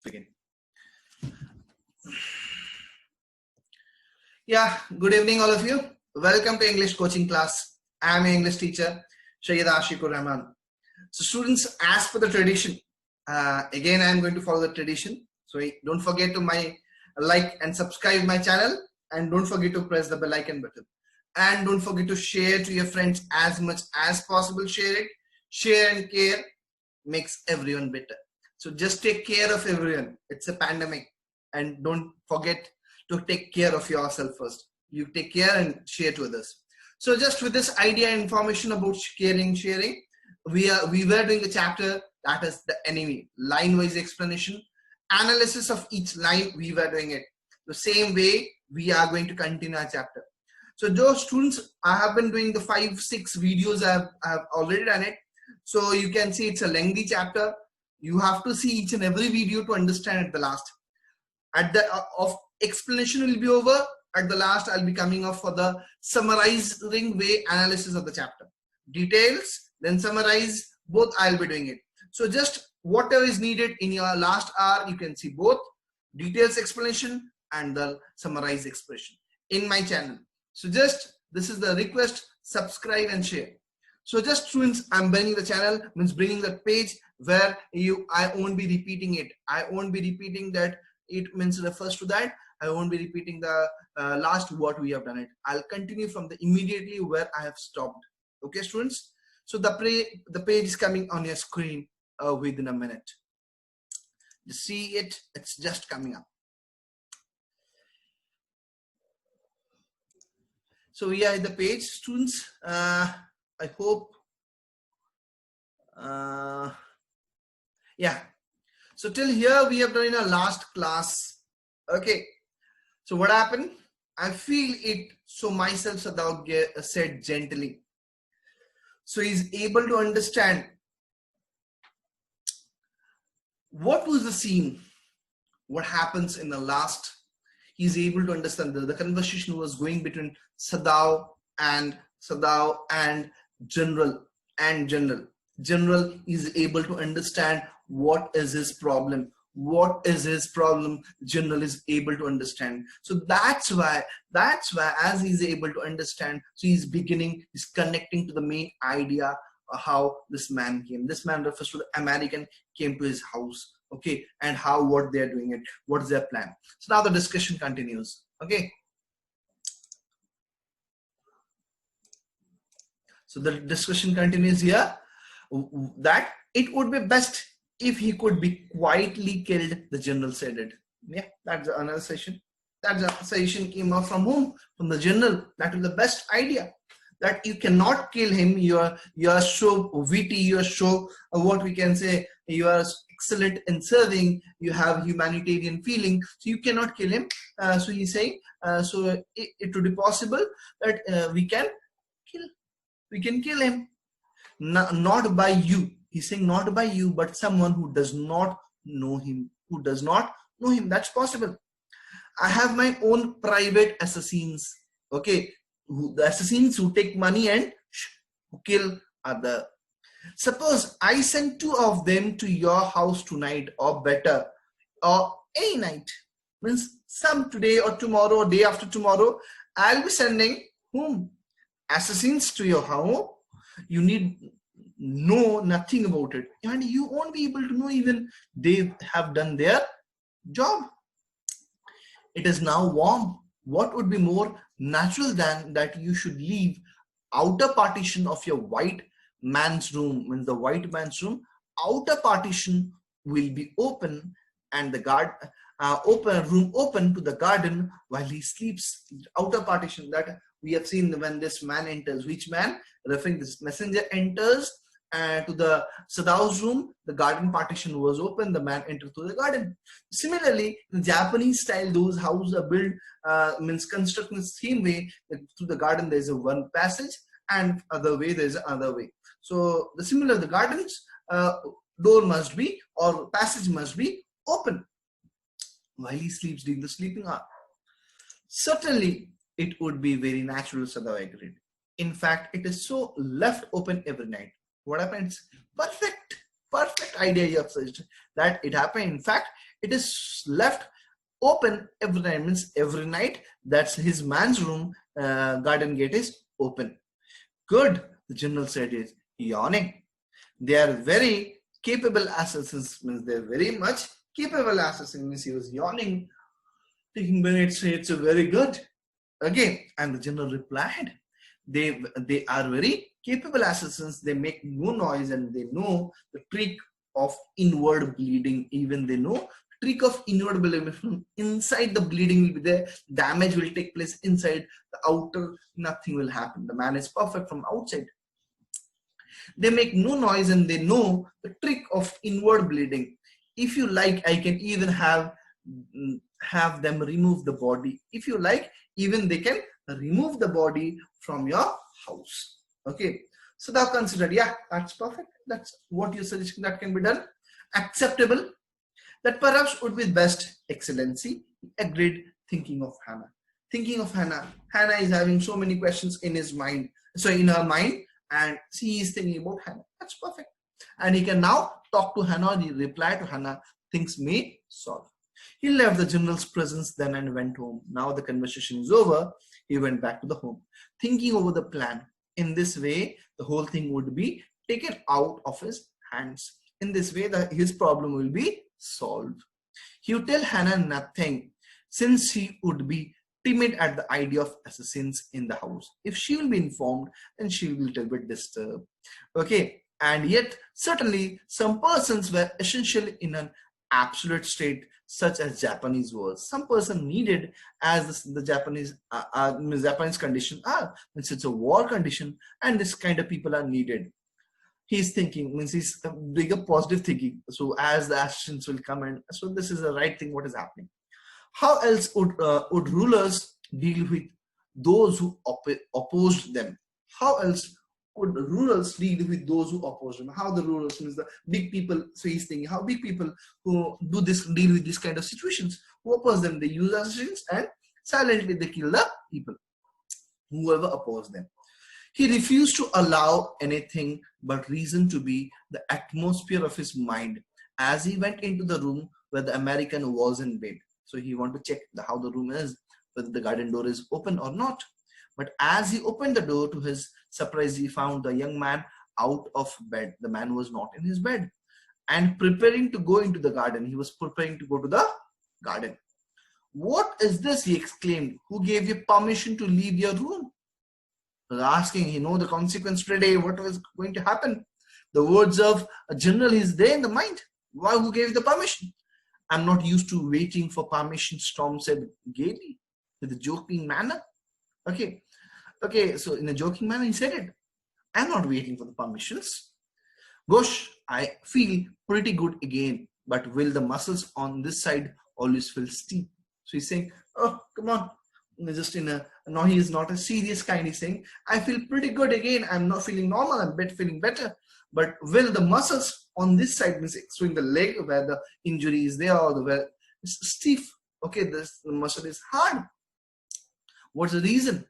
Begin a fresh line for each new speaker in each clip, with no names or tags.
Begin. Yeah, good evening all of you. Welcome to English coaching class. I am an English teacher, Shayyad Ashikur Rahman. So students, as per the tradition, again I am going to follow the tradition. So don't forget to like and subscribe my channel, and don't forget to press the bell icon button. And don't forget to share to your friends as much as possible. Share it. Share and care makes everyone better. So just take care of everyone. It's a pandemic, and don't forget to take care of yourself first. You take care and share to others. So just with this idea and information about sharing, we were doing a chapter that is the enemy, line-wise explanation, analysis of each line. We were doing it the same way. We are going to continue our chapter. So those students, I have been doing the 5-6 videos. I have already done it. So you can see it's a lengthy chapter. You have to see each and every video to understand at the last. At the of explanation will be over. At the last, I'll be coming up for the summarizing way analysis of the chapter. Details, then summarize, both I'll be doing it. So just whatever is needed in your last hour, you can see both details explanation and the summarized expression in my channel. So just, this is the request, subscribe and share. So just students, I'm bringing the channel, means bringing the page where I won't be repeating it. I won't be repeating that. It means refers to that. I won't be repeating the last what we have done it. I'll continue from the immediately where I have stopped. Okay, students. So the page is coming on your screen within a minute. You see it. It's just coming up. So we are at the page, students. I hope. Yeah. So till here we have done in our last class. Okay. So what happened? I feel it. So myself Sadao said gently. So he's able to understand what was the scene, what happens in the last. He's able to understand the conversation was going between Sadao and General. General is able to understand what is his problem. What is his problem? General is able to understand. So that's why as he's able to understand, so he's connecting to the main idea of how this man came. This man refers to the American came to his house. Okay, and what they're doing it, what's their plan. So now the discussion continues. Okay, so the discussion continues here, that it would be best if he could be quietly killed, the general said it. Yeah, that's another session. That suggestion came up from whom? From the general. That is the best idea, that you cannot kill him. You are so witty, you are so what we can say, you are excellent in serving, you have humanitarian feeling, so you cannot kill him. So he's saying, so it would be possible that we can kill him, not by you. He's saying not by you, but someone who does not know him. That's possible. I have my own private assassins. Okay, the assassins who take money and who kill other. Suppose I send 2 of them to your house tonight, or better, or any night. Means some today or tomorrow or day after tomorrow, I'll be sending whom? Assassins to your home. You need know nothing about it, and you won't be able to know even they have done their job. It is now warm. What would be more natural than that you should leave outer partition of your white man's room? When the white man's room, outer partition will be open, and the room open to the garden while he sleeps. Outer partition that we have seen when this man enters. Which man? Referring this messenger enters to the Sadao's room, the garden partition was open, the man entered through the garden. Similarly, in Japanese style, those houses are built, means constructed in the same way, that through the garden there is a one passage, and other way there is another way. So the gardens, door must be, or passage must be open while he sleeps during the sleeping hour. Certainly, it would be very natural, Sadao agreed. In fact, it is so left open every night. What happens? Perfect idea you have suggested, that it happened. In fact, It is left open every night, means every night. That's his man's room, garden gate is open. Good, the general said, is yawning. They are very capable assassins, means they're very much capable assassins, means he was yawning, thinking, when it's a very good. Again, and the general replied, they are very capable assassins. They make no noise and they know the trick of inward bleeding. Even they know trick of inward bleeding. From inside the bleeding will be there, damage will take place inside, the outer nothing will happen. The man is perfect from outside. They make no noise and they know the trick of inward bleeding. If you like, I can even have them remove the body. If you like, even they can remove the body from your house. Okay, so thou considered, yeah, that's perfect. That's what you're suggesting, that can be done. Acceptable. That perhaps would be best, Excellency. Agreed, thinking of Hannah. Thinking of Hannah. Hannah is having so many questions in his mind, so in her mind, and she is thinking about Hannah. That's perfect. And he can now talk to Hannah, he reply to Hannah, things may solve. He left the general's presence then and went home. Now the conversation is over. He went back to the home, thinking over the plan. In this way, the whole thing would be taken out of his hands. In this way, his problem will be solved. He would tell Hannah nothing, since she would be timid at the idea of assassins in the house. If she will be informed, then she will be a little bit disturbed. Okay, and yet certainly some persons were essential in an absolute state, such as Japanese was. Some person needed, as the Japanese condition are, means it's a war condition, and this kind of people are needed. He's thinking, means he's doing a positive thinking. So as the assassins will come in, so this is the right thing what is happening. How else would rulers deal with those who opposed them? How else would rulers deal with those who oppose them? How the rulers, means the big people, so he's thinking, how big people who do this, deal with this kind of situations, who oppose them, they use assassins and silently they kill the people, whoever oppose them. He refused to allow anything but reason to be the atmosphere of his mind as he went into the room where the American was in bed. So he wanted to check how the room is, whether the garden door is open or not. But as he opened the door, to his surprise, he found the young man out of bed. The man was not in his bed and preparing to go into the garden. He was preparing to go to the garden. What is this? He exclaimed. Who gave you permission to leave your room? He was asking, you know the consequence today, what was going to happen? The words of a general is there in the mind. Why? Who gave the permission? I'm not used to waiting for permission, Storm said gaily, with a joking manner. Okay, so in a joking manner he said it. I'm not waiting for the permissions. Gosh, I feel pretty good again, but will the muscles on this side always feel stiff? So he's saying, oh, come on. Just in a, no, he is not a serious kind. He's saying, I feel pretty good again. I'm not feeling normal. I'm feeling better. But will the muscles on this side, means showing the leg where the injury is there, or the where it's stiff. Okay, the muscle is hard. What's the reason?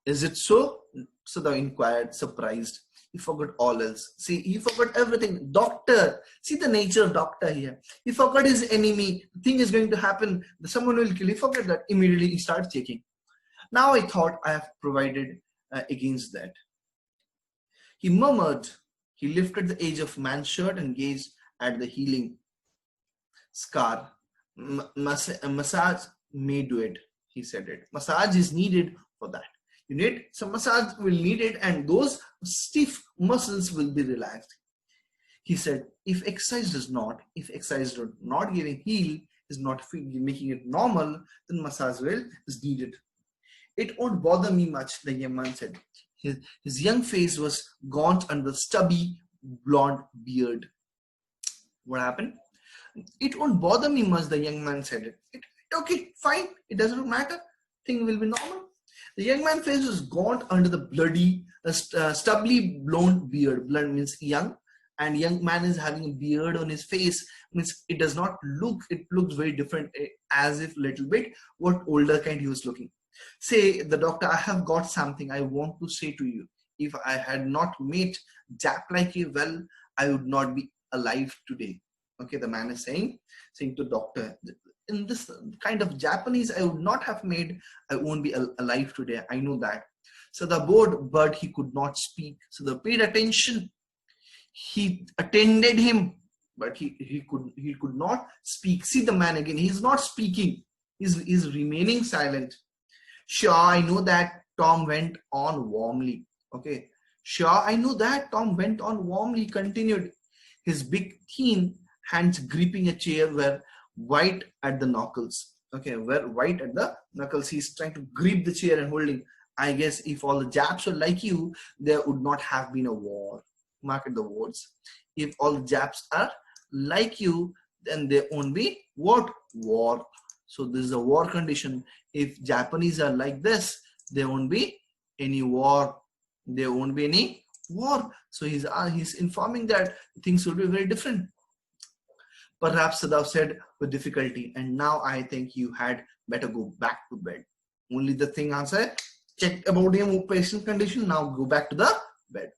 Is it so? So they inquired, surprised. He forgot all else. See, he forgot everything. Doctor, see the nature of doctor here. He forgot his enemy. The thing is going to happen. Someone will kill. He forgot that. Immediately he started checking. Now I thought I have provided against that. He murmured. He lifted the edge of man's shirt and gazed at the healing scar. Massage may do it, he said it. Massage is needed for that. You need some massage will need it, and those stiff muscles will be relaxed. He said, if exercise does not giving heal, is not making it normal, then massage is needed. It won't bother me much, the young man said. His young face was gaunt under the stubby blonde beard. What happened? It won't bother me much, the young man said it. Okay, fine, it doesn't matter. Thing will be normal. The young man's face was gaunt under the bloody, stubbly blonde beard. Blonde means young, and young man is having a beard on his face. Means it does not look, it looks very different, as if little bit what older kind he was looking. Say, the doctor, I have got something I want to say to you. If I had not met Jap like you, well, I would not be alive today. Okay, the man is saying to doctor, in this kind of Japanese I would not have made, I won't be alive today, I know that. So the bored bird, he could not speak, so they paid attention, he attended him, but he could not speak. See the man again, he's not speaking, he's remaining silent. Sure, I know that, Tom went on warmly. Okay, sure, I know that, Tom went on warmly, continued. His big thin hands gripping a chair were white at the knuckles. Okay, were white at the knuckles. He's trying to grip the chair and holding. I guess if all the Japs were like you, there would not have been a war. Mark the words. If all the Japs are like you, then there won't be what? War. So this is a war condition. If Japanese are like this, there won't be any war. There won't be any war. So he's informing that things will be very different. Perhaps Sadav said with difficulty, and now I think you had better go back to bed. Only the thing answer, checked about him patient condition, now go back to the bed.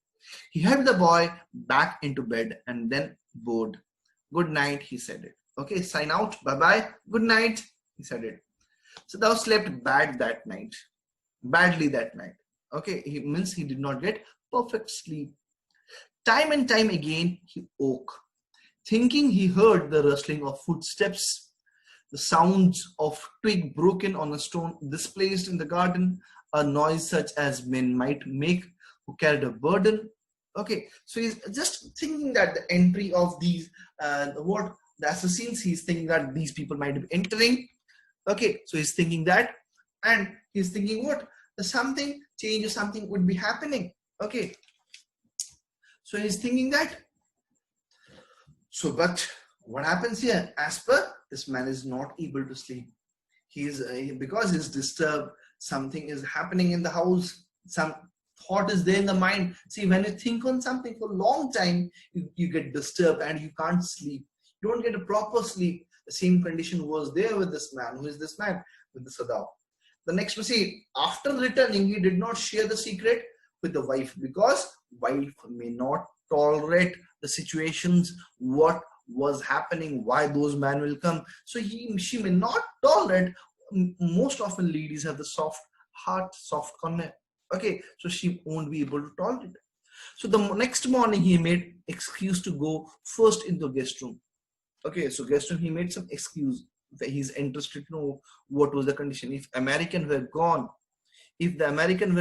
He helped the boy back into bed and then bowed. Good night, he said it. Okay, sign out, bye-bye, good night, he said it. Sadav slept badly that night. Okay, he means he did not get perfect sleep. Time and time again, he woke, thinking he heard the rustling of footsteps, the sounds of twig broken on a stone displaced in the garden, a noise such as men might make who carried a burden. Okay, so he's just thinking that the entry of these, the assassins, he's thinking that these people might be entering. Okay, so he's thinking that, and he's thinking what? Something change or something would be happening. Okay, so he's thinking that. So, but what happens here? As per, this man is not able to sleep. Because he's disturbed. Something is happening in the house. Some thought is there in the mind. See, when you think on something for a long time, you get disturbed and you can't sleep. You don't get a proper sleep. The same condition was there with this man. Who is this man? With the Sadav. The next we see, after returning, he did not share the secret with the wife because wife may not tolerate the situations, what was happening, why those men will come. So she may not tolerate. Most often ladies have the soft heart, soft corner. Okay, so she won't be able to tolerate. So the next morning he made excuse to go first into the guest room. Okay, so guest room, he made some excuse that he's interested to know what was the condition. If the American were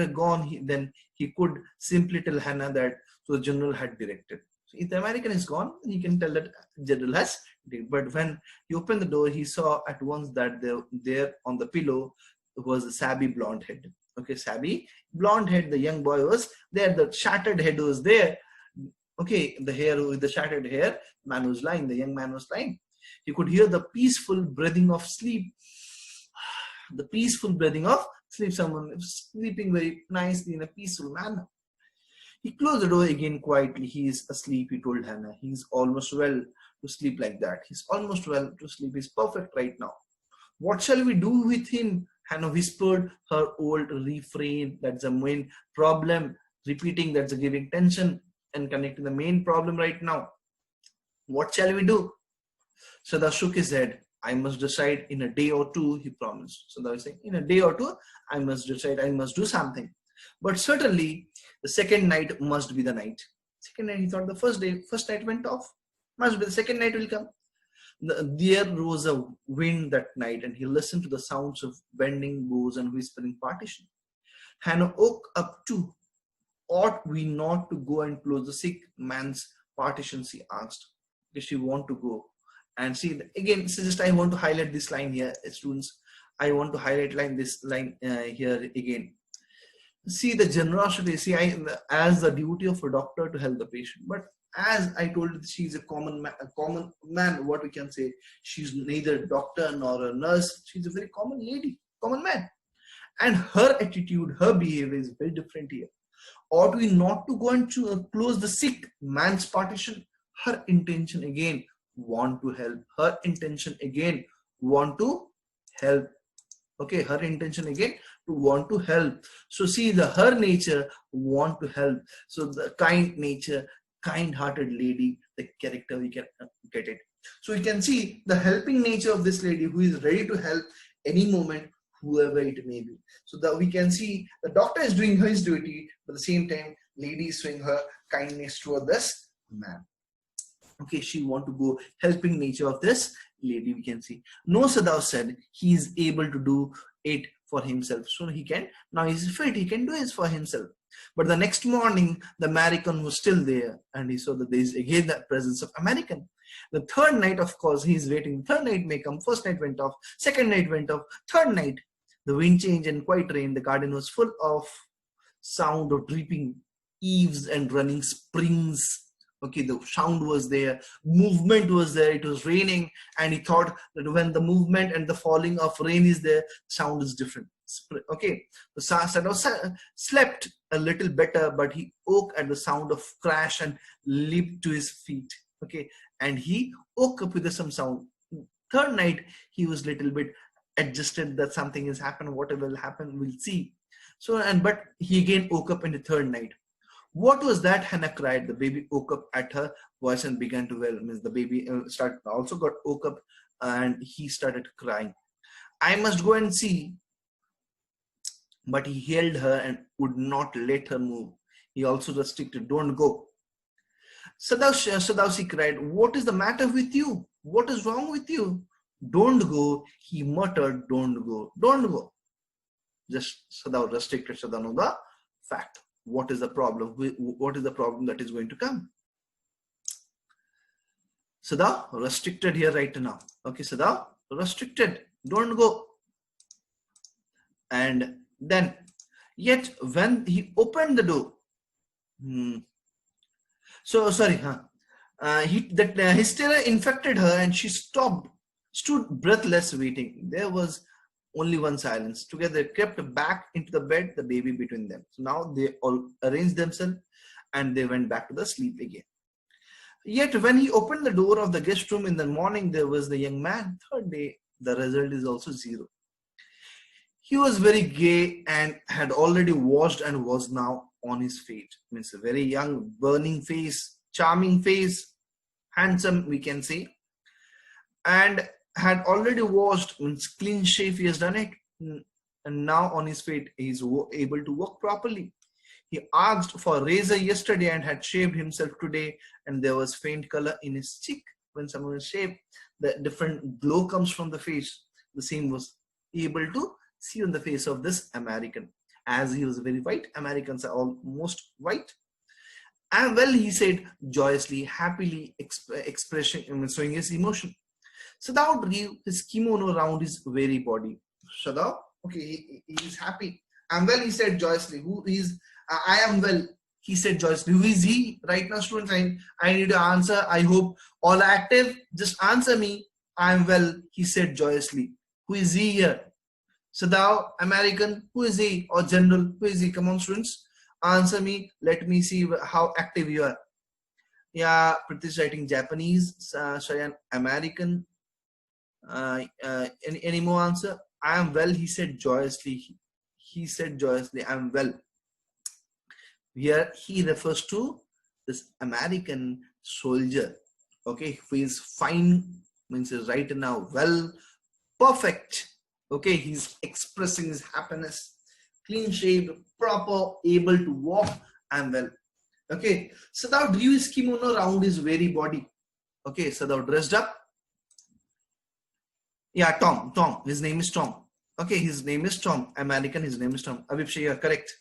gone, then he could simply tell Hannah that so the general had directed. So if the American is gone, he can tell that general has directed. But when he opened the door, he saw at once that there on the pillow was a sabby blonde head. Okay, sabby blonde head. The young boy was there. The shattered head was there. Okay, the hair with the shattered hair. Man was lying. The young man was lying. He could hear the peaceful breathing of sleep. The peaceful breathing of sleep. Someone sleeping very nicely in a peaceful manner. He closed the door again quietly. He is asleep, he told Hannah. He's almost well to sleep like that. He's almost well to sleep. He's perfect right now. What shall we do with him? Hannah whispered her old refrain. That's the main problem. Repeating, that's the giving tension and connecting the main problem right now. What shall we do? Sadav shook his head. I must decide in a day or two, he promised. Sadav was saying, in a day or two, I must decide, I must do something. But certainly, the second night must be the night. Second night, he thought the first night went off. Must be the second night will come. There rose a wind that night, and he listened to the sounds of bending bows and whispering partition. Hannah woke up too. Ought we not to go and close the sick man's partition? She asked. Did she want to go? And see, again, this is just I want to highlight this line here, students. I want to highlight this line here again. See the generosity. See, as the duty of a doctor to help the patient. But as I told you, she's a common man. What we can say, she's neither a doctor nor a nurse. She's a very common lady, common man. And her attitude, her behavior is very different here. Ought we not to go and close the sick man's partition? Her intention again, want to help. Her intention again, want to help. Okay, her intention again to want to help. So see her nature, want to help. So the kind nature, kind-hearted lady, the character we can get it. So you can see the helping nature of this lady who is ready to help any moment, whoever it may be. So that we can see the doctor is doing his duty, but at the same time, lady is showing her kindness toward this man. Okay, she want to go helping nature of this lady. We can see. No, Sadao said he is able to do it for himself. So he can, now he's fit, he can do it for himself. But the next morning, the American was still there, and he saw that there is again the presence of American. The third night, of course, he is waiting. Third night may come. First night went off. Second night went off. Third night, the wind changed and quite rain. The garden was full of sound of dripping eaves and running springs. Okay, the sound was there, movement was there, it was raining, and he thought that when the movement and the falling of rain is there, sound is different. Okay, the Sadao slept a little better, but he woke at the sound of crash and leaped to his feet. Okay, and he woke up with some sound. Third night, he was little bit adjusted that something has happened, whatever will happen, we'll see. So, but he again woke up in the third night. What was that? Hannah cried. The baby woke up at her voice and began to wail. Means the baby woke up and he started crying. I must go and see. But he held her and would not let her move. He also restricted, don't go. Sadao, she cried, what is the matter with you? What is wrong with you? Don't go. He muttered, don't go. Don't go. Just Sadao restricted. Sadao know the fact. What is the problem? What is the problem that is going to come? Sadao restricted here right now. Okay, Sadao restricted. Don't go. And then, yet when he opened the door, his terror infected her, and she stood breathless, waiting. There was only one silence. Together, crept back into the bed, the baby between them. So now they all arranged themselves and they went back to the sleep again. Yet when he opened the door of the guest room in the morning, there was the young man. Third day, the result is also 0. He was very gay and had already washed and was now on his feet. Means a very young, burning face, charming face, handsome, we can say. And had already washed, means clean shave, he has done it, and now on his feet he is able to walk properly. He asked for a razor yesterday and had shaved himself today, and there was faint color in his cheek. When someone is shaved, the different glow comes from the face. The same was able to see on the face of this American. As he was very white, Americans are almost white. And well, he said joyously, happily, expressing, showing his emotion. Sadao drew his kimono around his very body. Sadao, okay, he is happy. I'm well, he said joyously. Who is, I am well, he said joyously. Who is he? Right now, students, I need to answer. I hope all active. Just answer me. I am well, he said joyously. Who is he here? Sadao, American, who is he? Or general, who is he? Come on, students, answer me. Let me see how active you are. Yeah, Pritish writing Japanese, Shayan American. Any more answer? I am well, he said joyously. He said joyously, I am well. Here he refers to this American soldier. Okay, who is fine, means is right now well, perfect. Okay, he's expressing his happiness, clean shaved, proper, able to walk, and well. Okay, Sadao drew his kimono around his very body. Okay, Sadao dressed up. Yeah, Tom, his name is Tom. Okay, his name is Tom, American, his name is Tom. Avipsha, you are correct.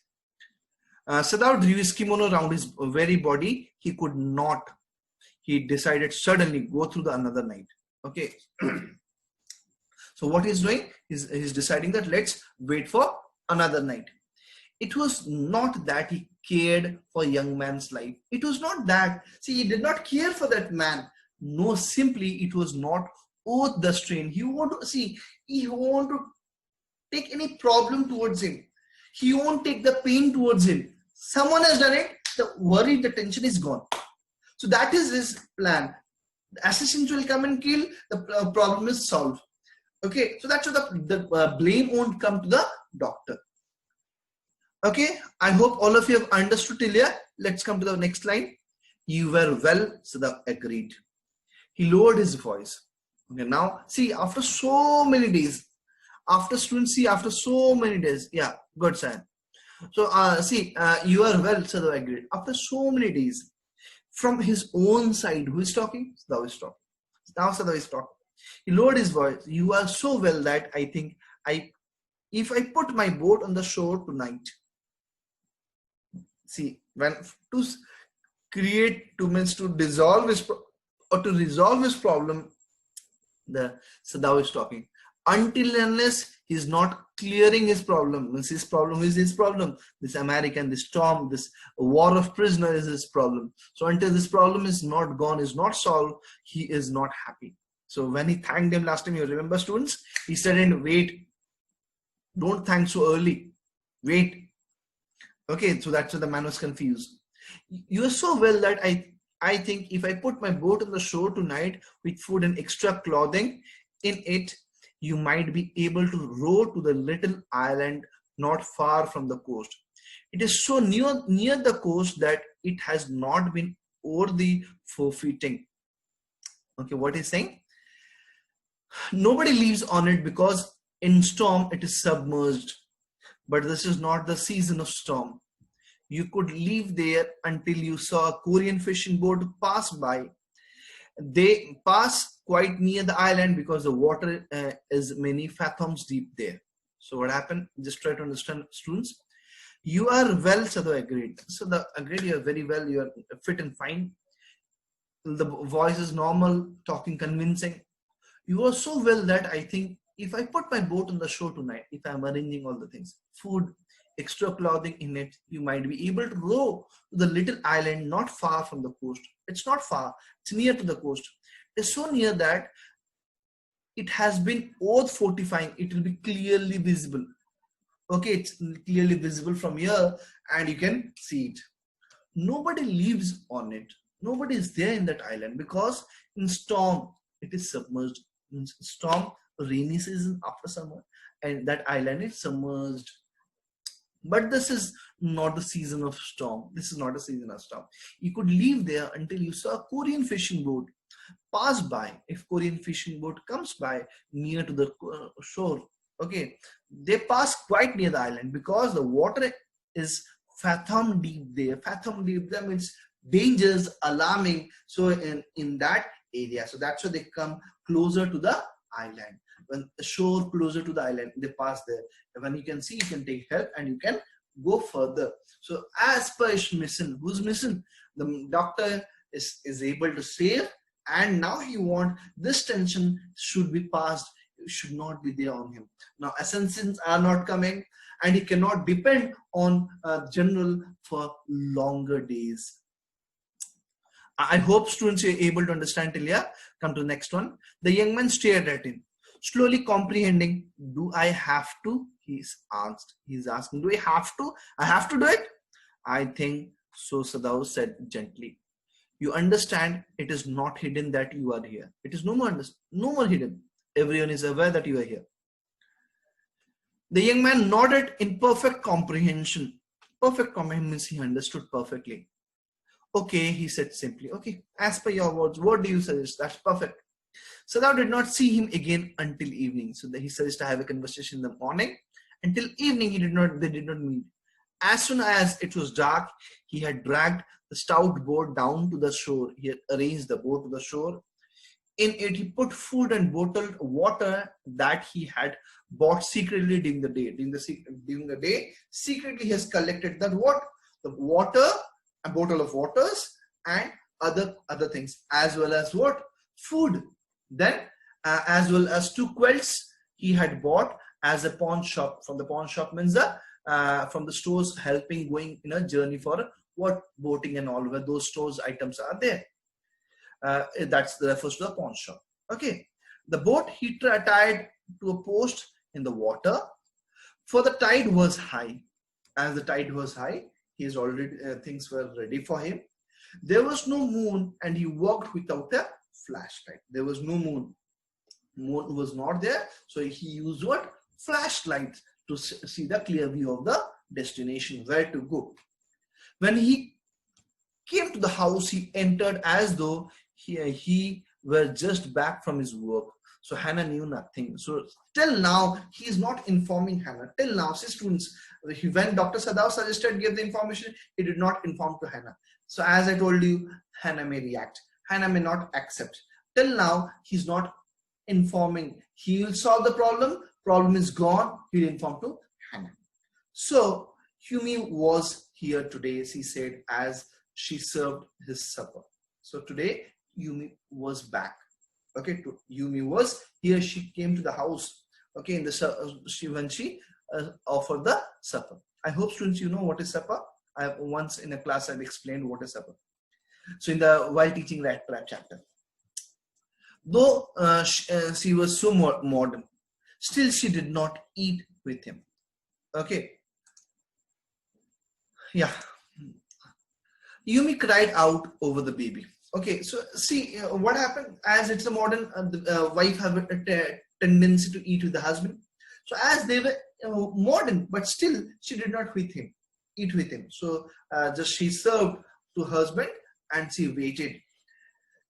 Sadao drew his kimono around his very body. He could not. He decided suddenly go through the another night. Okay. So what he's doing is he's deciding that let's wait for another night. It was not that he cared for young man's life. It was not that. See, he did not care for that man. No, simply it was not worth the strain. He want to see. He want to take any problem towards him. He won't take the pain towards him. Someone has done it. The worry, the tension is gone. So that is his plan. The assassin will come and kill. The problem is solved. Okay, so that's why the blame won't come to the doctor. Okay, I hope all of you have understood till here. Let's come to the next line. You were well, Sadao agreed. He lowered his voice. Okay, now see, after so many days, after students see, after so many days, yeah, good sign. So see, you are well, Sadhu agreed. After so many days, from his own side, who is talking? Sadhu is talking. Now Sadhu is talking. He lowered his voice. You are so well that I think if I put my boat on the shore tonight, see, when to create 2 minutes to dissolve his or to resolve his problem, the Sadhu is talking. Until unless he's not clearing his problem, means his problem is his problem. This American, this storm, this war of prisoner is his problem. So until this problem is not gone, is not solved, he is not happy. So when he thanked him last time, you remember students, he said, and wait, don't thank so early, wait. Okay, so that's why the man was confused. You are so well that I think if I put my boat on the shore tonight with food and extra clothing in it, you might be able to row to the little island not far from the coast. It is so near the coast that it has not been worthy forfeiting. Okay, what he's saying? Nobody lives on it because in storm it is submerged. But this is not the season of storm. You could live there until you saw a Korean fishing boat pass by. They pass quite near the island because the water is many fathoms deep there. So what happened? Just try to understand, students. You are well, Sadhu agreed. So the agreed, you are very well, you are fit and fine. The voice is normal, talking convincing. You are so well that I think if I put my boat on the shore tonight, if I'm arranging all the things, food, extra clothing in it, you might be able to row to the little island not far from the coast. It's not far, it's near to the coast. It's so near that it has been worth fortifying. It will be clearly visible. Okay, it's clearly visible from here and you can see it. Nobody lives on it. Nobody is there in that island because in storm, it is submerged. In storm, rainy season after summer, and that island is submerged. But this is not the season of storm. This is not a season of storm. You could live there until you saw a Korean fishing boat pass by. If Korean fishing boat comes by near to the shore, okay, they pass quite near the island because the water is fathom deep there. Fathom deep there means dangers, alarming. So in that area, so that's why they come closer to the island. When the shore closer to the island, they pass there. When you can see, you can take help and you can go further. So as per his mission, who's mission? The doctor is able to save, and now he wants this tension should be passed. It should not be there on him. Now assassins are not coming, and he cannot depend on general for longer days. I hope students are able to understand till here. Come to the next one. The young man stared at him, slowly comprehending. Do I have to? He's asked. He's asking, do I have to? I have to do it? I think so, Sadhu said gently. You understand it is not hidden that you are here. It is no more hidden. Everyone is aware that you are here. The young man nodded in perfect comprehension. Perfect comprehension means he understood perfectly. Okay, he said simply. Okay, as per your words, what do you suggest? That's perfect. Sadhu did not see him again until evening. So he suggested to have a conversation in the morning. Until evening, they did not meet. As soon as it was dark, he had dragged the stout boat down to the shore. He had arranged the boat to the shore. In it, he put food and bottled water that he had bought secretly during the day. During the day, secretly he has collected that what? The water, a bottle of waters, and other things, as well as what? Food. Then, as well as 2 quilts he had bought as a pawn shop. From the pawn shop means from the stores helping going in a journey for what? Boating and all, where those stores items are there. That's refers to the pawn shop. Okay. The boat he tied to a post in the water, for the tide was high. As the tide was high, his already things were ready for him. There was no moon, and he walked without a flashlight. There was no moon. Moon was not there, so he used what? Flashlight to see the clear view of the destination, where to go. When he came to the house, he entered as though he were just back from his work. So Hannah knew nothing. So till now, he is not informing Hannah. Till now, see students, when Dr. Sadao suggested give the information, he did not inform to Hannah. So as I told you, Hannah may react. Hannah may not accept. Till now, he's not informing. He will solve the problem. Problem is gone. He'll inform to Hannah. So Yumi was here today, she said, as she served his supper. So today, Yumi was back. Okay, Yumi was here. She came to the house. Okay, in the when she offered the supper. I hope students you know what is supper. I once in a class I've explained what is supper. So in the while teaching that chapter, though she was so modern, still she did not eat with him. Okay. Yeah. Yumi cried out over the baby. Okay, so see what happened, as it's a modern wife have a tendency to eat with the husband. So as they were modern, but still she did not eat with him. So just she served to husband and she waited.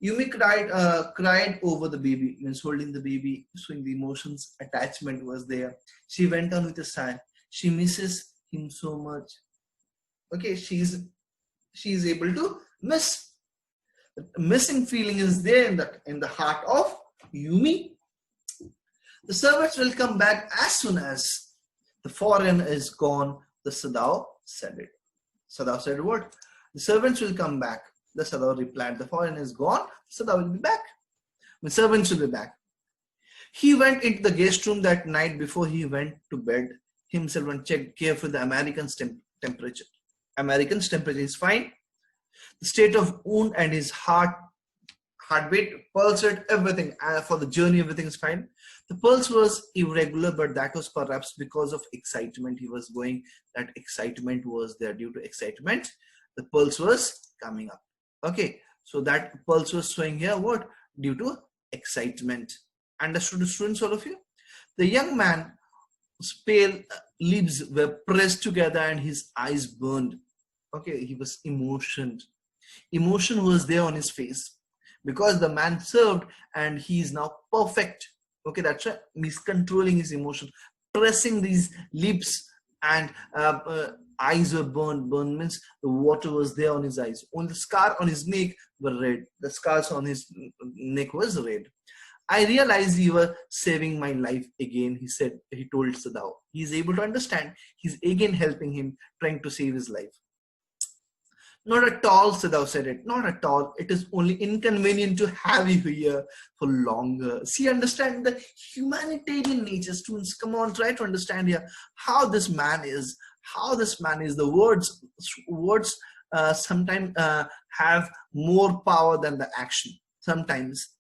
Yumi cried over the baby, means holding the baby, showing the emotions, attachment was there. She went on with a sigh. She misses him so much. Okay, she's able to miss. The missing feeling is there in the heart of Yumi. The servants will come back as soon as the foreign is gone. The Sadao said it. Sadao said what? The servants will come back. The Sadao replied, the foreign is gone. The Sadao will be back. The servants will be back. He went into the guest room that night before he went to bed himself and checked carefully the American's temperature. American's temperature is fine. The state of wound and his heartbeat, pulse rate, everything for the journey, everything is fine. The pulse was irregular, but that was perhaps because of excitement he was going. That excitement was there. Due to excitement, the pulse was coming up. Okay, so that pulse was showing here what? Due to excitement. Understood, students, all of you? The young man's pale lips were pressed together and his eyes burned. Okay, he was emotioned. Emotion was there on his face because the man served and he is now perfect. Okay, that's right. He's controlling his emotion, pressing these lips, and eyes were burned. Burn means the water was there on his eyes. Only the scar on his neck were red. The scars on his neck was red. I realized you were saving my life again, he said. He told Sadao. He's able to understand. He's again helping him, trying to save his life. Not at all, Sadao said it. Not at all. It is only inconvenient to have you here for longer. See, understand the humanitarian nature, students. Come on, try to understand here how this man is. How this man is. The words sometimes have more power than the action. Sometimes.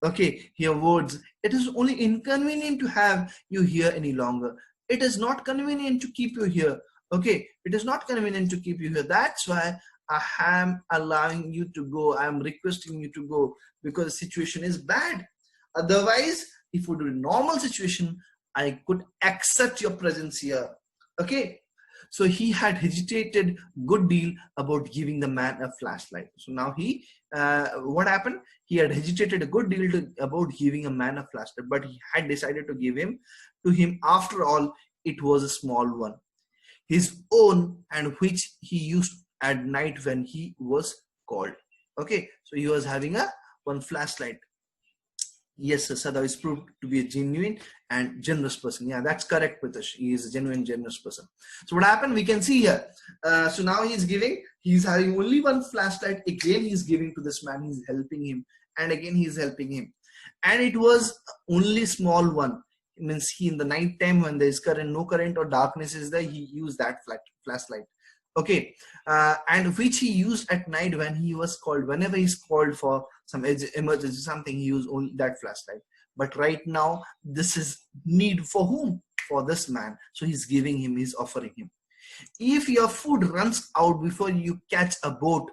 Okay, here words. It is only inconvenient to have you here any longer. It is not convenient to keep you here. Okay, it is not convenient to keep you here. That's why I am allowing you to go. I am requesting you to go because the situation is bad. Otherwise, if it would be a normal situation, I could accept your presence here. Okay. So he had hesitated good deal about giving the man a flashlight. So now what happened? He had hesitated a good deal about giving a man a flashlight, but he had decided to give him to him. After all, it was a small one, his own, and which he used at night when he was called. Okay, so he was having one flashlight. Yes, Sadao is proved to be a genuine and generous person. Yeah, that's correct, Pritesh. He is a genuine, generous person. So what happened? We can see here. So now he's having only one flashlight. Again, he's giving to this man. He's helping him. And again, he's helping him. And it was only small one. It means in the night time when there is no current or darkness is there, he used that flashlight. Okay, and which he used at night when he was called. Whenever he's called for some emergency, something, he used only that flashlight. But right now, this is need for whom? For this man. So he's giving him, he's offering him. If your food runs out before you catch a boat,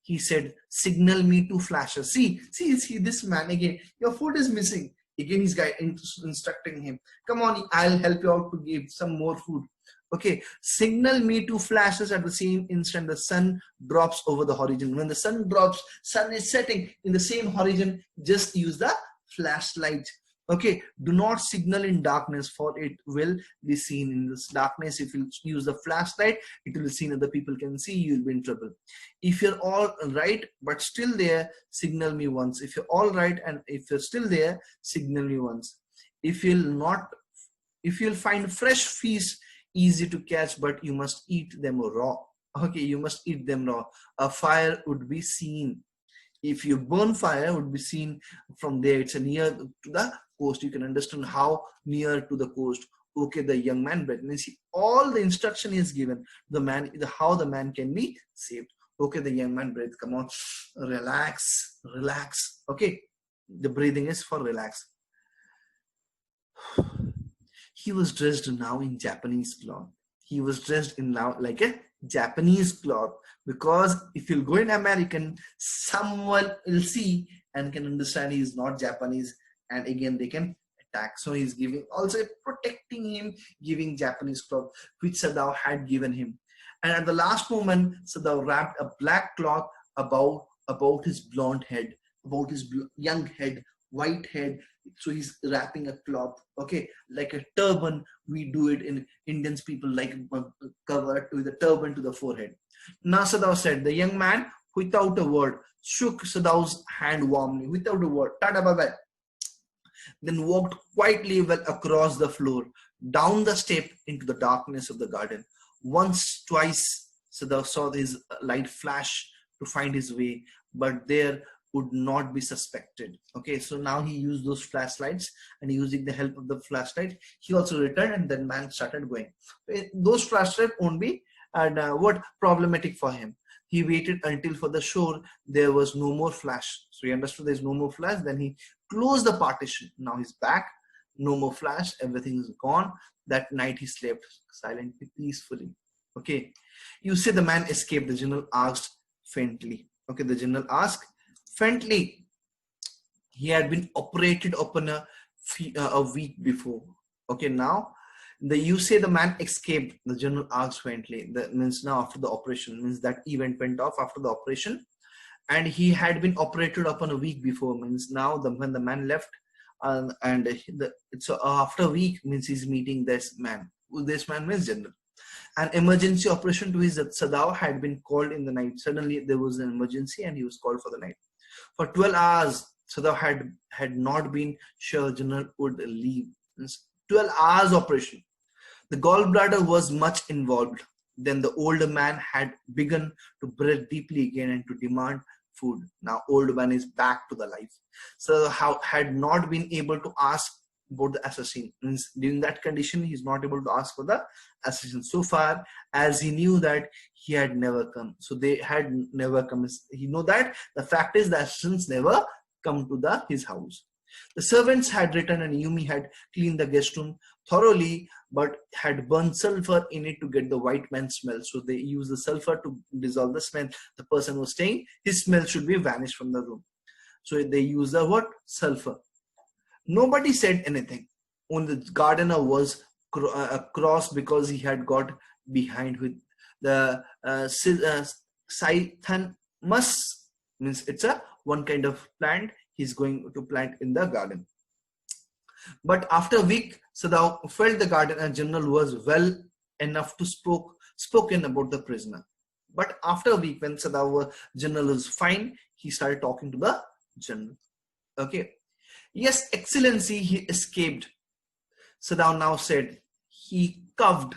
he said, signal me 2 flashes. See this man again. Your food is missing. Again, he's instructing him. Come on, I'll help you out to give some more food. Okay, signal me 2 flashes at the same instant the sun drops over the horizon. When the sun drops, sun is setting in the same horizon, just use the flashlight. Okay, do not signal in darkness, for it will be seen in this darkness. If you use the flashlight, it will be seen, other people can see, you will be in trouble. If you're all right but still there, signal me once. If you're all right and if you're still there, signal me once. If you'll find fresh fish easy to catch, but you must eat them raw. Okay, you must eat them raw. A fire would be seen. If you burn fire, would be seen from there. It's a near to the coast. You can understand how near to the coast. Okay, the young man breathed. Means all the instruction is given. The man, how the man can be saved. Okay, the young man breathed. Come on, relax, relax. Okay, the breathing is for relax. He was dressed now in Japanese cloth. He was dressed in now like a Japanese cloth, because if you'll go in American, someone will see and can understand he is not Japanese, and again they can attack. So he's giving, also protecting him, giving Japanese cloth which Sadao had given him. And at the last moment, Sadao wrapped a black cloth about his blonde head, about his young head, white head. So he's wrapping a cloth, okay, like a turban. We do it in Indians, people like covered with a turban to the forehead. Now Sadao said, the young man without a word shook Sadao's hand warmly, without a word, tada bye bye, then walked quietly well across the floor, down the step into the darkness of the garden. Once, twice, Sadao saw his light flash to find his way, but there would not be suspected. Okay, so now he used those flashlights, and using the help of the flashlight, he also returned, and then man started going. Those flashlights won't be what problematic for him. He waited until for the shore there was no more flash. So he understood there's no more flash. Then he closed the partition. Now he's back. No more flash. Everything is gone. That night he slept silently, peacefully. Okay. You say the man escaped. The general asked faintly. Okay. The general asked faintly. He had been operated upon a week before. Okay. Now you say the man escaped. The general asked faintly. That means now after the operation, means that event went off after the operation, and he had been operated upon a week before. Means now when the man left, so after a week means he's meeting this man. This man means general. An emergency operation to his Sadao had been called in the night. Suddenly there was an emergency, and he was called for the night. For 12 hours, Sadao had not been sure general would leave. 12 hours operation. The gallbladder was much involved. Then the older man had begun to breathe deeply again and to demand food. Now old man is back to the life. So had not been able to ask about the assassin. Means during that condition, he's not able to ask for the assassin. So far as he knew that he had never come. So they had never come. He know that the fact is the assassins never come to his house. The servants had returned, and Yumi had cleaned the guest room thoroughly, but had burned sulfur in it to get the white man smell. So they use the sulfur to dissolve the smell. The person was staying, his smell should be vanished from the room. So they use the what? Sulfur. Nobody said anything. Only the gardener was cross because he had got behind with the Scythanmus. Means it's a one kind of plant he's going to plant in the garden. But after a week, Sadao felt the gardener general was well enough to spoken about the prisoner. But after a week, when Sadao general was fine, he started talking to the general. Okay. Yes, Excellency, he escaped. Sadao now said. He coughed,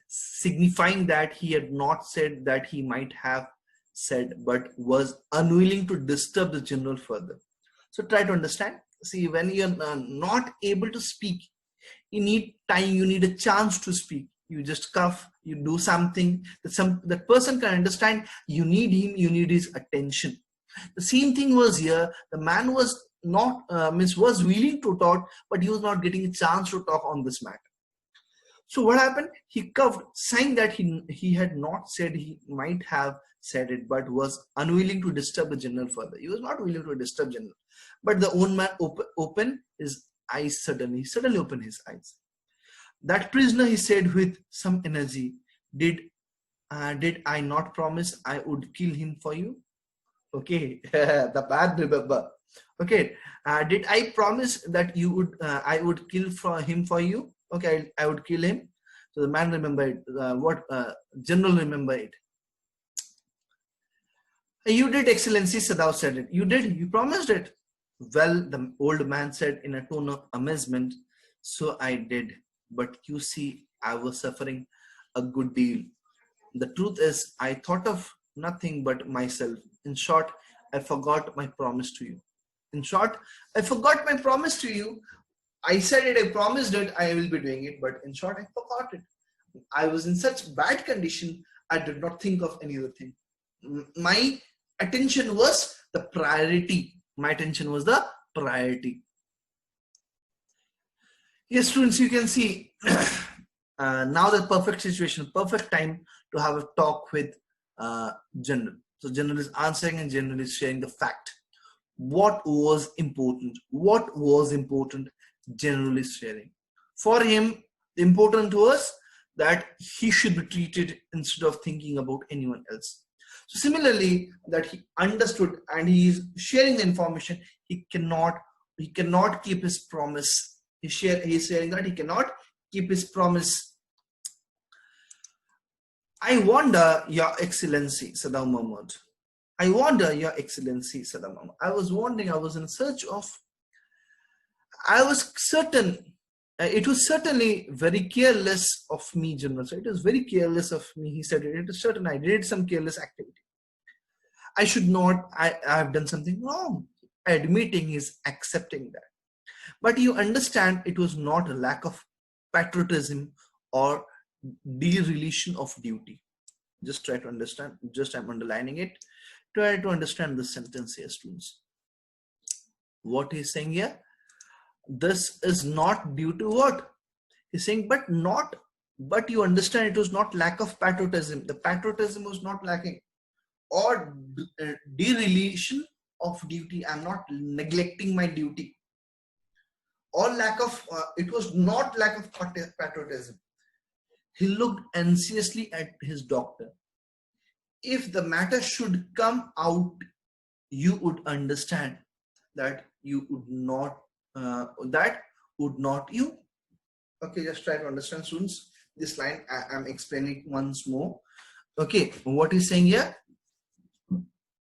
signifying that he had not said that he might have said, but was unwilling to disturb the general further. So try to understand. See, when you're not able to speak, you need time, you need a chance to speak. You just cough, you do something that person can understand. You need him, you need his attention. The same thing was here. The man was not was willing to talk, but he was not getting a chance to talk on this matter. So what happened? He coughed, saying that he had not said he might have said it, but was unwilling to disturb the general further. He was not willing to disturb general. But the old man opened his eyes suddenly. He suddenly opened his eyes. That prisoner, he said with some energy, did I not promise I would kill him for you? Okay, the bad remember. Okay, did I promise that you would I would kill for him for you? Okay, I would kill him. So the man remembered what general remember it. You did, Excellency, Sadao said it. You did, you promised it. Well, the old man said in a tone of amazement, so I did. But you see, I was suffering a good deal. The truth is, I thought of nothing but myself. In short, I forgot my promise to you. In short, I forgot my promise to you. I said it, I promised it, I will be doing it, but in short, I forgot it. I was in such bad condition, I did not think of any other thing. My attention was the priority. My attention was the priority. Yes, students, you can see now the perfect situation, perfect time to have a talk with General. So General is answering and General is sharing the fact. What was important? What was important? General is sharing. For him, important was that he should be treated instead of thinking about anyone else. So similarly, that he understood and he is sharing the information, he cannot keep his promise. He is sharing that he cannot keep his promise. I wonder, Your Excellency, Saddam Mahmood. I wonder, Your Excellency, Saddam Mahmood. I was wondering, I was in search of, I was certain, it was certainly very careless of me, General. So it was very careless of me, he said. It is certain I did some careless activity. I should not, I have done something wrong. Admitting is accepting that. But you understand, it was not a lack of patriotism or dereliction of duty. Just try to understand, just I'm underlining it. Try to understand this sentence here, students. What he's saying here, this is not due to what? He's saying, but you understand it was not lack of patriotism. The patriotism was not lacking, or dereliction of duty. I'm not neglecting my duty. Or lack of, it was not lack of patriotism. He looked anxiously at his doctor. If the matter should come out, you would understand that you would not, you. Okay, just try to understand, students. This line I'm explaining once more. Okay, what he's saying here,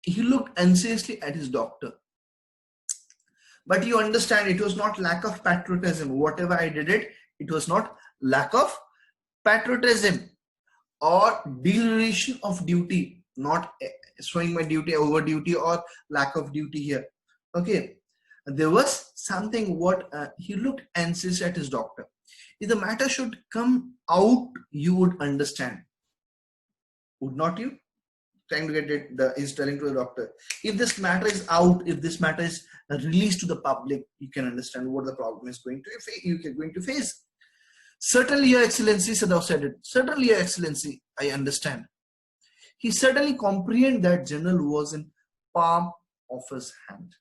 he looked anxiously at his doctor. But you understand, it was not lack of patriotism. Whatever I did it was not lack of patriotism or dereliction of duty, not showing my duty over duty or lack of duty here. Okay, there was something what he looked anxious at his doctor. If the matter should come out, you would understand. Would not you? Trying to get it, is telling to the doctor. If this matter is out, if this matter is released to the public, you can understand what the problem is going to face. Certainly, Your Excellency, Sadao said it. Certainly, Your Excellency, I understand. He certainly comprehended that General was in palm of his hand.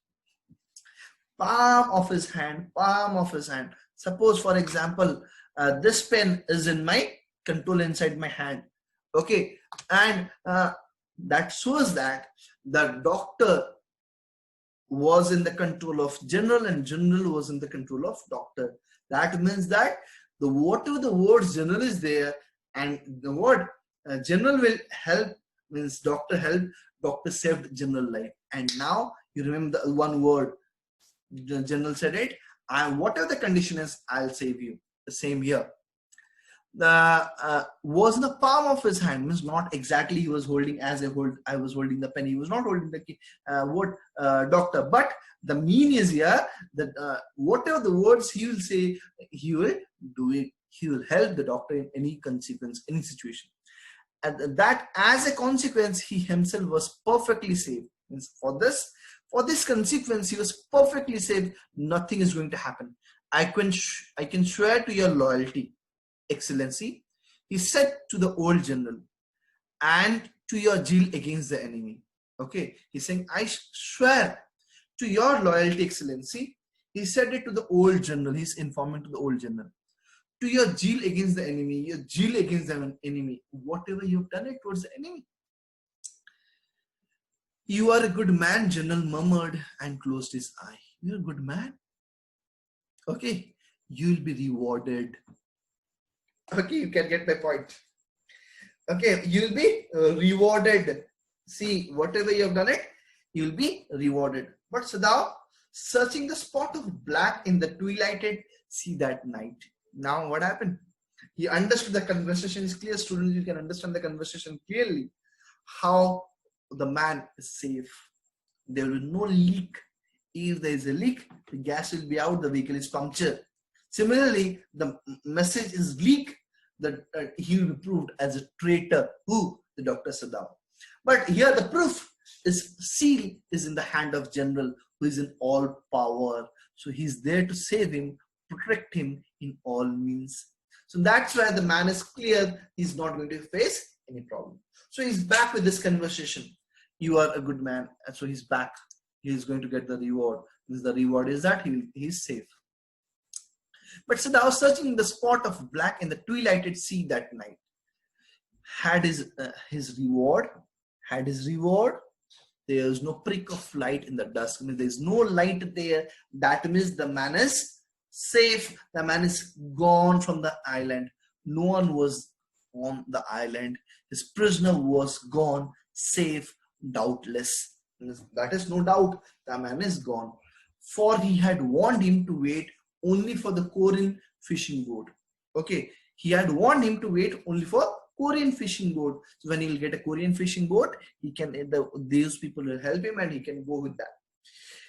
Palm of his hand, palm of his hand. Suppose, for example, this pen is in my control inside my hand. Okay, and that shows that the doctor was in the control of General and General was in the control of doctor. That means that whatever the words General is there and the word General will help means doctor helped, doctor saved General life. And now you remember the one word, the General said it, whatever the condition is, I'll save you. The same here. Was in the palm of his hand, means not exactly he was holding as I was holding the pen. He was not holding the word doctor, but the mean is here that whatever the words he will say, he will do it. He will help the doctor in any consequence, any situation. And that as a consequence, he himself was perfectly safe. Means for this consequence, he was perfectly safe. Nothing is going to happen. I can swear to your loyalty, Excellency, he said to the old General, and to your zeal against the enemy. Okay, he's saying, I swear to your loyalty, Excellency. He said it to the old General. He's informing to the old General. to your zeal against the enemy, your zeal against the enemy, whatever you've done it towards the enemy. You are a good man, General murmured and closed his eye. You're a good man. Okay, you'll be rewarded. Okay, you can get my point. Okay, you'll be rewarded. See, whatever you have done it, you'll be rewarded. But Sadao, searching the spot of black in the twilighted sea that night. Now what happened? He understood the conversation is clear. Students, you can understand the conversation clearly. How the man is safe. There will be no leak. If there is a leak, the gas will be out, the vehicle is punctured. Similarly, the message is leak, that he will be proved as a traitor. Who? The Dr. Sadao. But here the proof is seal is in the hand of general who is in all power. So he's there to save him, protect him in all means. So that's why the man is clear. He's not going to face any problem. So he's back with this conversation. You are a good man. And so he's back. He is going to get the reward. The reward is that he's safe. But Sadao, searching the spot of black in the twilighted sea that night, had his reward. Had his reward. There is no prick of light in the dusk. I mean, there is no light there. That means the man is safe. The man is gone from the island. No one was on the island. His prisoner was gone, safe, doubtless. That is no doubt. The man is gone. For he had warned him to wait only for the Korean fishing boat. Okay, he had warned him to wait only for Korean fishing boat. So when he will get a Korean fishing boat, he can these people will help him and he can go with that.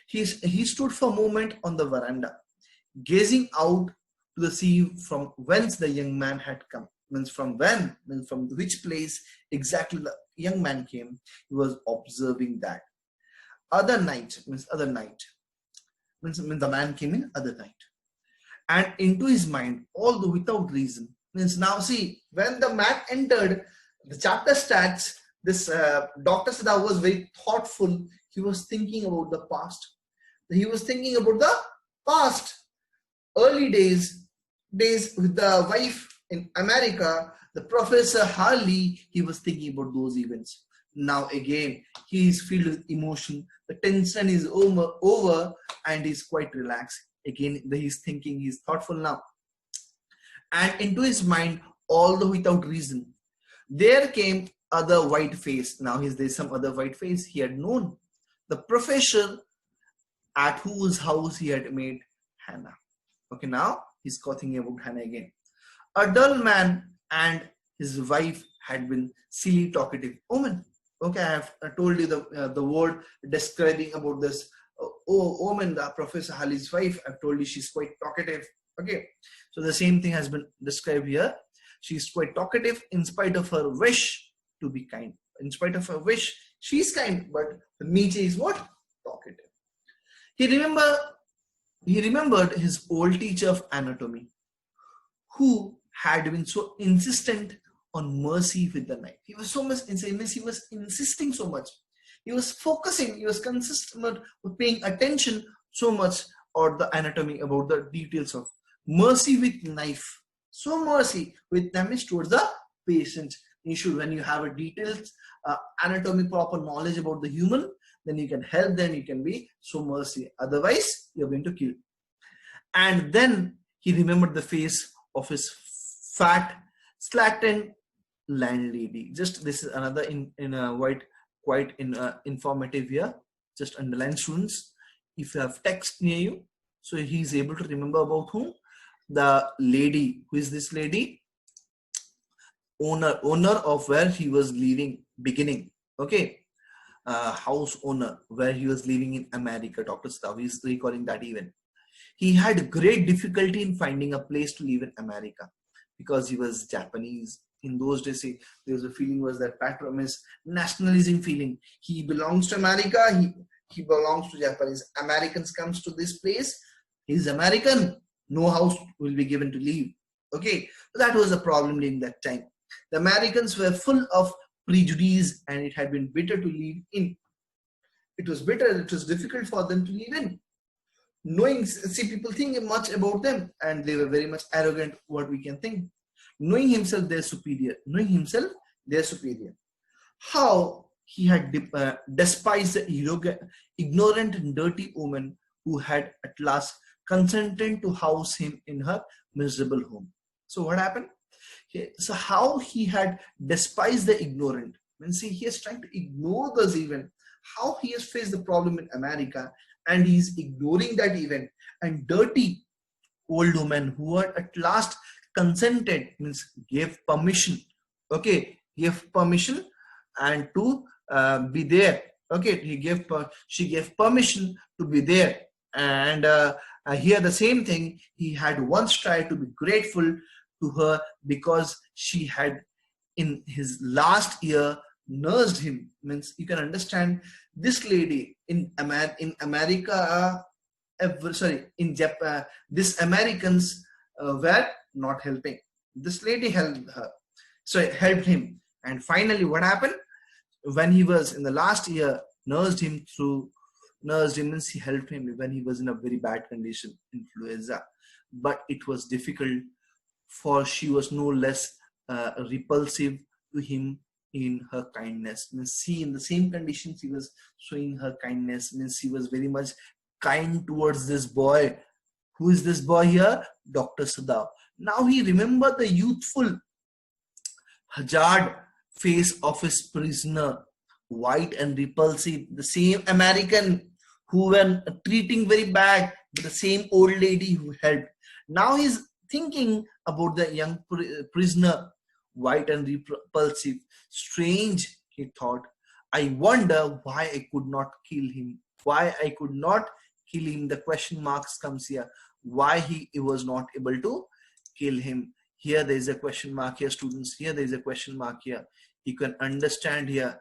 He stood for a moment on the veranda, gazing out to the sea from whence the young man had come. Means from when, means from which place exactly the young man came. He was observing that. Other night means other night. Means the man came in other night. And into his mind, although without reason. Means now see, when the man entered, the chapter starts, this Dr. Sadao was very thoughtful. He was thinking about the past. He was thinking about the past. Early days with the wife in America, the Professor Harley, he was thinking about those events. Now again, he is filled with emotion. The tension is over and he's quite relaxed. Again, he's thinking, he's thoughtful now. And into his mind, although without reason, there came other white face. Now there's some other white face he had known. The professor at whose house he had made Hannah. Okay, now he's thinking about Hannah again. A dull man and his wife had been silly talkative woman. Okay, I have told you the word describing about this woman, the Professor Halley's wife. I've told you she's quite talkative. Okay, so the same thing has been described here. She's quite talkative in spite of her wish to be kind. In spite of her wish, she's kind, but Nietzsche is what? Talkative. He remembered his old teacher of anatomy, who had been so insistent on mercy with the knife. He was so much he was insisting so much. He was focusing, he was consistent with paying attention so much on the anatomy, about the details of mercy with knife. So mercy with damage towards the patient. You should, when you have a detailed anatomy, proper knowledge about the human, then you can help them, you can be so mercy. Otherwise, you're going to kill. And then he remembered the face of his fat, slattern landlady. Just this is another quite informative here. Just underline, students, if you have text near you, so he's able to remember about whom? The lady. Who is this lady? Owner of where he was living beginning. Okay, house owner where he was living in America. Dr. Sadao is recalling that even. He had great difficulty in finding a place to live in America because he was Japanese. In those days, there was a feeling was that patriotism, nationalism feeling. He belongs to America. He belongs to Japanese. Americans comes to this place. He's American. No house will be given to live. Okay, so that was a problem during that time. The Americans were full of prejudice, and it had been bitter to live in. It was bitter. It was difficult for them to live in. knowing, see, people think much about them and they were very much arrogant, what we can think. Knowing himself their superior, knowing himself their superior. How he had despised the ignorant and dirty woman who had at last consented to house him in her miserable home. So what happened? So how he had despised the ignorant. When see, he is trying to ignore this event. How he has faced the problem in America and he is ignoring that event. And dirty old woman who had at last consented, means gave permission. Okay, gave permission and to be there. Okay, she gave permission to be there. And here the same thing, he had once tried to be grateful to her because she had in his last year nursed him. Means you can understand this lady in America, in Japan, these Americans were not helping. This lady helped her, so it helped him. And finally, what happened? When he was in the last year, nursed him, means he helped him when he was in a very bad condition, influenza. But it was difficult, for she was no less repulsive to him in her kindness. Means see, in the same conditions he was showing her kindness. Means he was very much kind towards this boy. Who is this boy here? Dr. Sadav. Now he remembered the youthful, haggard face of his prisoner, white and repulsive, the same American who were treating very bad, but the same old lady who helped. Now he's thinking about the young prisoner, white and repulsive. Strange, he thought. I wonder why I could not kill him. Why I could not kill him. The question marks comes here. Why he was not able to kill him. Here there is a question mark here, students. Here there is a question mark here. You can understand here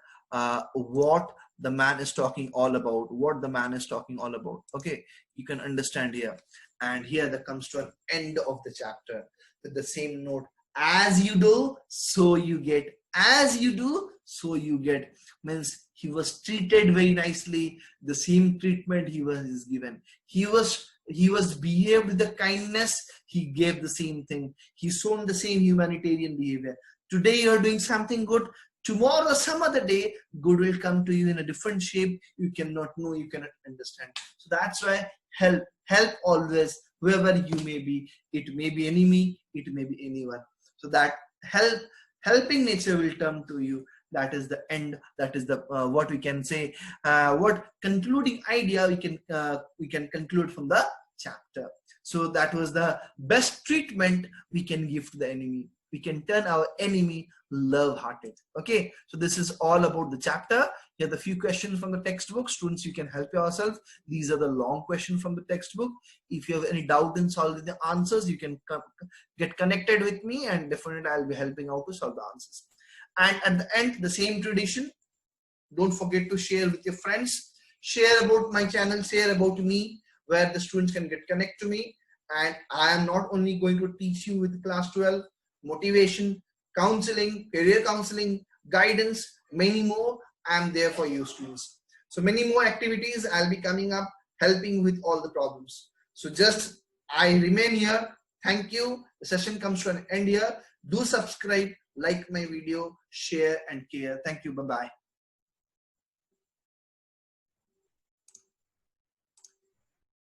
what the man is talking all about. What the man is talking all about. Okay, you can understand here. And here that comes to an end of the chapter with the same note. As you do, so you get. As you do, so you get. Means he was treated very nicely. The same treatment he was given. He was behaved with the kindness. He gave the same thing. He shown the same humanitarian behavior. Today you are doing something good. Tomorrow, some other day, good will come to you in a different shape. You cannot know, you cannot understand. So that's why help always, whoever you may be. It may be enemy, it may be anyone. So that helping nature will come to you. That is the end. That is the what we can say. What concluding idea we can conclude from the chapter. So that was the best treatment we can give to the enemy. We can turn our enemy love-hearted. Okay, so this is all about the chapter. Here are the few questions from the textbook. Students, you can help yourself. These are the long questions from the textbook. If you have any doubt in solving the answers, you can get connected with me, and definitely I'll be helping out to solve the answers. And at the end, the same tradition, don't forget to share with your friends. Share about my channel, share about me, where the students can get connect to me. And I am not only going to teach you with class 12, motivation, counseling, career counseling, guidance, many more. I am there for you, students. So many more activities I'll be coming up, helping with all the problems. So just I remain here. Thank you. The session comes to an end here. Do subscribe, like my video, share and care. Thank you. Bye-bye.